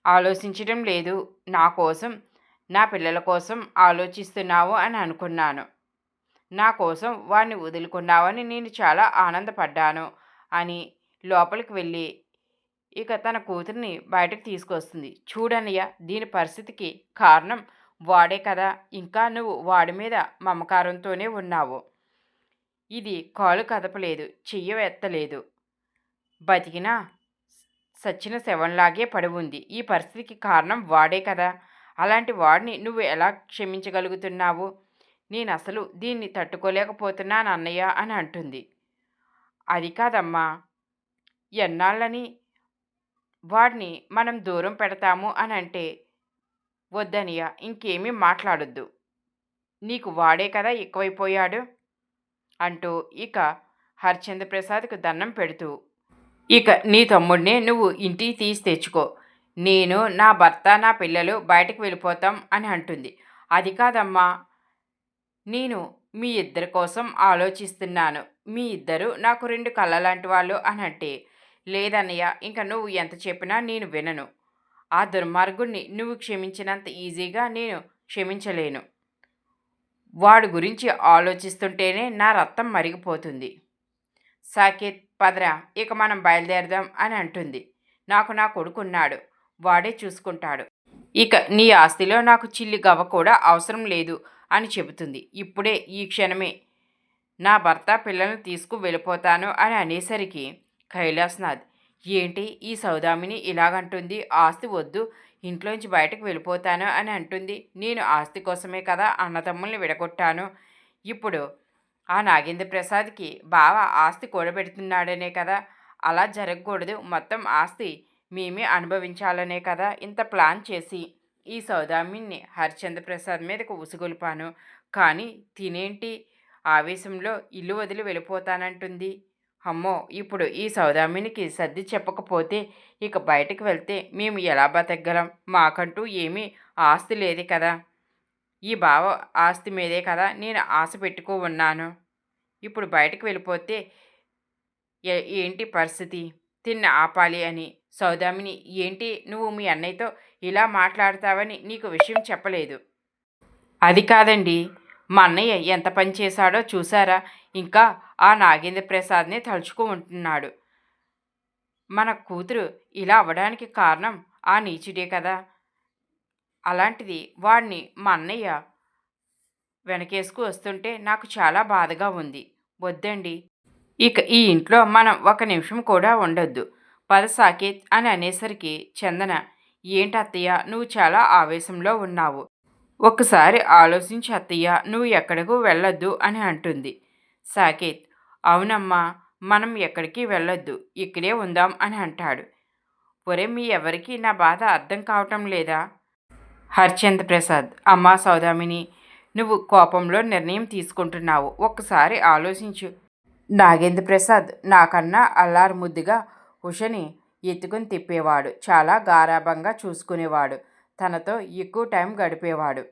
ఆలోచించడం లేదు. నా కోసం, నా పిల్లల కోసం ఆలోచిస్తున్నావు అని అనుకున్నాను. నా కోసం వాడిని వదులుకున్నావని నేను చాలా ఆనందపడ్డాను అని లోపలికి వెళ్ళి ఇక తన కూతురిని బయటకు తీసుకొస్తుంది. చూడన్నయ్య, దీని పరిస్థితికి కారణం వాడే కదా. ఇంకా నువ్వు వాడి మీద మమకారంతోనే ఉన్నావు. ఇది కాలు కదపలేదు, చెయ్యి ఎత్తలేదు, బతికినా సచ్చిన శవంలాగే పడి ఉంది. ఈ పరిస్థితికి కారణం వాడే కదా. అలాంటి వాడిని నువ్వు ఎలా క్షమించగలుగుతున్నావు? నేను అసలు దీన్ని తట్టుకోలేకపోతున్నాను అన్నయ్య అని అంటుంది. అది కాదమ్మా, ఎన్నాళ్ళని వాడిని మనం దూరం పెడతాము అని అంటే, వద్దనియ, ఇంకేమీ మాట్లాడొద్దు, నీకు వాడే కదా ఎక్కువైపోయాడు అంటూ ఇక హరిశ్చంద్ర ప్రసాద్కు దండం పెడుతూ, ఇక నీ తమ్ముడినే నువ్వు ఇంటికి తీసి తెచ్చుకో, నేను నా భర్త నా పిల్లలు బయటకు వెళ్ళిపోతాం అని అంటుంది. అది కాదమ్మా, నేను మీ ఇద్దరి కోసం ఆలోచిస్తున్నాను, మీ ఇద్దరు నాకు రెండు కళ్ళ లాంటి వాళ్ళు అని అంటే, లేదన్నయ్య, ఇంక నువ్వు ఎంత చెప్పినా నేను వినను. ఆ దుర్మార్గుణ్ణి నువ్వు క్షమించినంత ఈజీగా నేను క్షమించలేను. వాడి గురించి ఆలోచిస్తుంటేనే నా రక్తం మరిగిపోతుంది. సాకేత్, పదరా, ఇక మనం బయలుదేరదాం అని అంటుంది. నాకు నా కొడుకున్నాడు, వాడే చూసుకుంటాడు. ఇక నీ ఆస్తిలో నాకు చిల్లి గవ్వ కూడా అవసరం లేదు అని చెబుతుంది. ఇప్పుడే ఈ క్షణమే నా భర్త పిల్లల్ని తీసుకు వెళ్ళిపోతాను అని అనేసరికి కైలాస్నాథ్, ఏంటి ఈ సౌదామిని ఇలాగంటుంది? ఆస్తి వద్దు, ఇంట్లోంచి బయటకు వెళ్ళిపోతాను అని అంటుంది. నేను ఆస్తి కోసమే కదా అన్నదమ్ముల్ని విడగొట్టాను. ఇప్పుడు ఆ నాగేంద్ర ప్రసాద్కి బావ ఆస్తి కూడబెడుతున్నాడనే కదా. అలా జరగకూడదు, మొత్తం ఆస్తి మేమే అనుభవించాలనే కదా ఇంత ప్లాన్ చేసి ఈ సౌదామిని హరిశ్చంద్ర ప్రసాద్ మీదకు ఉసుగొల్పాను. కానీ తినేంటి ఆవేశంలో ఇల్లు వదిలి వెళ్ళిపోతానంటుంది. అమ్మో, ఇప్పుడు ఈ సౌదామినికి సర్ది చెప్పకపోతే ఇక బయటకు వెళ్తే మేము ఎలా బతకగలం? మాకంటూ ఏమీ ఆస్తి లేదు కదా. ఈ బావ ఆస్తి మీదే కదా నేను ఆశ పెట్టుకో ఉన్నాను. ఇప్పుడు బయటకు వెళ్ళిపోతే ఏంటి పరిస్థితి? తిన్ని ఆపాలి అని. సౌదామిని, ఏంటి నువ్వు మీ అన్నయ్యతో ఇలా మాట్లాడతావని నీకు విషయం చెప్పలేదు? అది కాదండి, మా అన్నయ్య ఎంత పని చేశాడో చూసారా? ఇంకా ఆ నాగేంద్ర ప్రసాద్నే తలుచుకుంటున్నాడు. మన కూతురు ఇలా అవ్వడానికి కారణం ఆ నీచుడే కదా. అలాంటిది వాడిని మా అన్నయ్య వెనకేసుకు వస్తుంటే నాకు చాలా బాధగా ఉంది. వద్దండి, ఇక ఈ ఇంట్లో మనం ఒక నిమిషం కూడా ఉండొద్దు. పద సాకేత్ అని అనేసరికి చందన, ఏంటి అత్తయ్య, నువ్వు చాలా ఆవేశంలో ఉన్నావు. ఒక్కసారి ఆలోచించి అత్తయ్య, నువ్వు ఎక్కడకు వెళ్ళొద్దు అని అంటుంది. సాకేత్, అవునమ్మా, మనం ఎక్కడికి వెళ్ళొద్దు, ఇక్కడే ఉందాం అని అంటాడు. ఒరే, మీ ఎవరికి నా బాధ అర్థం కావటం లేదా? హరిశ్చంద్ర ప్రసాద్, అమ్మా సౌదామిని, నువ్వు కోపంలో నిర్ణయం తీసుకుంటున్నావు, ఒక్కసారి ఆలోచించు. నాగేంద్ర ప్రసాద్ నాకన్నా అల్లారు ముద్దుగా ఉషని ఎత్తుకుని తిప్పేవాడు, చాలా గారాబంగా చూసుకునేవాడు, తనతో ఎక్కువ టైం గడిపేవాడు.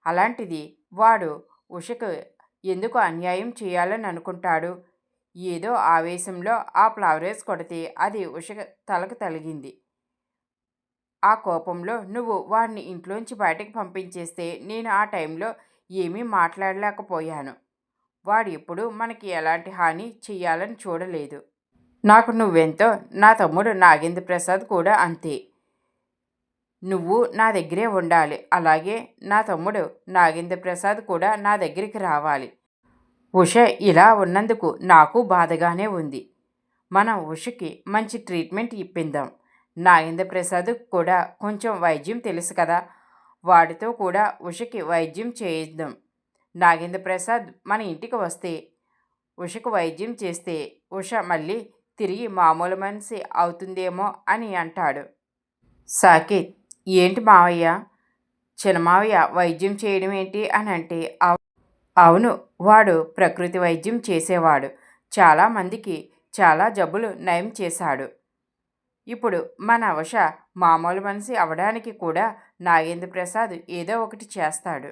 అలాంటిది వాడు ఉషకు ఎందుకు అన్యాయం చేయాలని అనుకుంటాడు? ఏదో ఆవేశంలో ఆ ఫ్లవరేజ్ కొడితే అది ఉష తలకు తగిలింది. ఆ కోపంలో నువ్వు వాడిని ఇంట్లోంచి బయటకు పంపించేస్తే నేను ఆ టైంలో ఏమీ మాట్లాడలేకపోయాను. వాడు ఎప్పుడూ మనకి ఎలాంటి హాని చెయ్యాలని చూడలేదు. నాకు నువ్వెంతో, నా తమ్ముడు నాగేంద్ర ప్రసాద్ కూడా అంతే. నువ్వు నా దగ్గరే ఉండాలి, అలాగే నా తమ్ముడు నాగేంద్ర ప్రసాద్ కూడా నా దగ్గరికి రావాలి. ఉష ఇలా ఉన్నందుకు నాకు బాధగానే ఉంది. మనం ఉషకి మంచి ట్రీట్మెంట్ ఇప్పిందాం. నాగేంద్ర ప్రసాద్ కూడా కొంచెం వైద్యం తెలుసు కదా, వాడితో కూడా ఉషకి వైద్యం చేయిద్దాం. నాగేంద్ర ప్రసాద్ మన ఇంటికి వస్తే, ఉషకు వైద్యం చేస్తే ఉష మళ్ళీ తిరిగి మామూలు మనిషి అవుతుందేమో అని అంటాడు. సాకేత్, ఏంటి మావయ్య, చిన్నమావయ్య వైద్యం చేయడం ఏంటి అని అంటే, అవును, వాడు ప్రకృతి వైద్యం చేసేవాడు, చాలామందికి చాలా జబ్బులు నయం చేశాడు. ఇప్పుడు మన ఉష మామూలు మనిషి అవడానికి కూడా నాగేంద్ర ప్రసాద్ ఏదో ఒకటి చేస్తాడు.